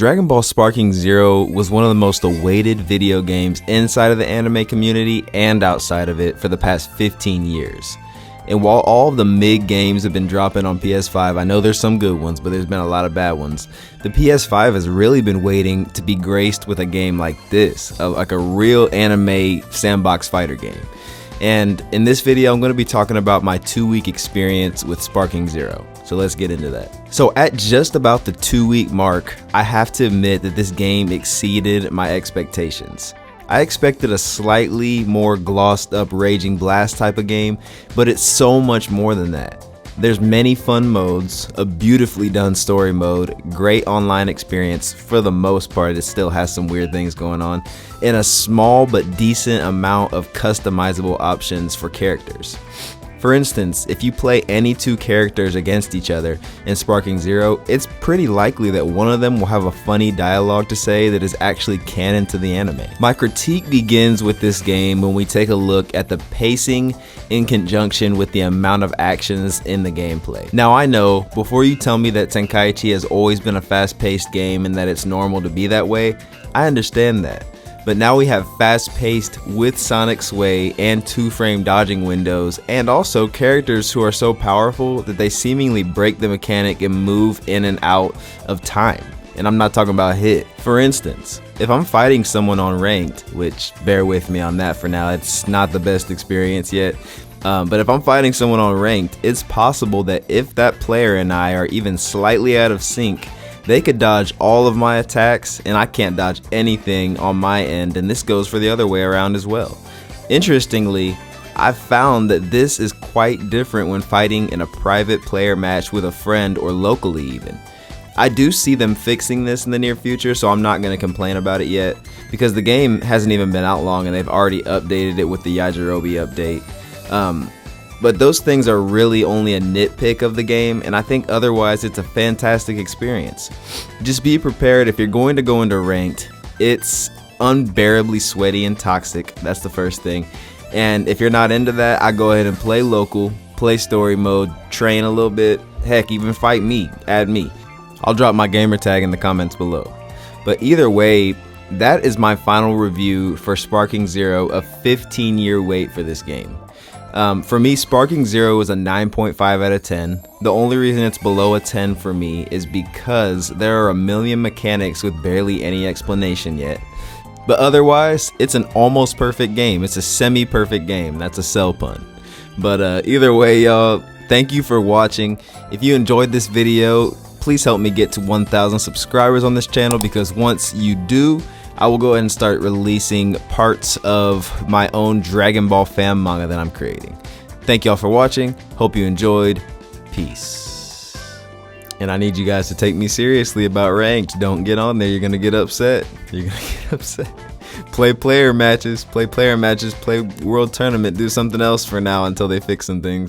Dragon Ball Sparking Zero was one of the most awaited video games inside of the anime community and outside of it for the past 15 years. And while all of the MIG games have been dropping on PS5, I know there's some good ones, but there's been a lot of bad ones. The PS5 has really been waiting to be graced with a game like this, like a real anime sandbox fighter game. And in this video, I'm going to be talking about my 2-week experience with Sparking Zero. So let's get into that. So at just about the 2-week mark, I have to admit that this game exceeded my expectations. I expected a slightly more glossed up Raging Blast type of game, but it's so much more than that. There's many fun modes, a beautifully done story mode, great online experience, for the most part it still has some weird things going on, and a small but decent amount of customizable options for characters. For instance, if you play any two characters against each other in Sparking Zero, it's pretty likely that one of them will have a funny dialogue to say that is actually canon to the anime. My critique begins with this game when we take a look at the pacing in conjunction with the amount of actions in the gameplay. Now I know, before you tell me that Tenkaichi has always been a fast-paced game and that it's normal to be that way, I understand that. But now we have fast-paced with sonic sway and 2-frame dodging windows, and also characters who are so powerful that they seemingly break the mechanic and move in and out of time. And I'm not talking about hit. For instance, if I'm fighting someone on ranked, which bear with me on that for now, it's not the best experience yet, but if I'm fighting someone on ranked, it's possible that if that player and I are even slightly out of sync, they could dodge all of my attacks and I can't dodge anything on my end, and this goes for the other way around as well. Interestingly, I've found that this is quite different when fighting in a private player match with a friend or locally even. I do see them fixing this in the near future, so I'm not going to complain about it yet, because the game hasn't even been out long and they've already updated it with the Yajirobe update. But those things are really only a nitpick of the game, and I think otherwise it's a fantastic experience. Just be prepared if you're going to go into ranked. It's unbearably sweaty and toxic, that's the first thing. And if you're not into that, I go ahead and play local, play story mode, train a little bit, heck, even fight me, add me. I'll drop my gamer tag in the comments below. But either way, that is my final review for Sparking Zero, a 15-year wait for this game. For me, Sparking Zero is a 9.5 out of 10. The only reason it's below a 10 for me is because there are a million mechanics with barely any explanation yet. But otherwise, it's an almost perfect game. It's a semi-perfect game. That's a sell pun. But either way, y'all, thank you for watching. If you enjoyed this video, please help me get to 1,000 subscribers on this channel, because once you do, I will go ahead and start releasing parts of my own Dragon Ball fan manga that I'm creating. Thank y'all for watching. Hope you enjoyed. Peace. And I need you guys to take me seriously about ranked. Don't get on there. You're going to get upset. You're going to get upset. Play player matches. Play player matches. Play world tournament. Do something else for now until they fix some things.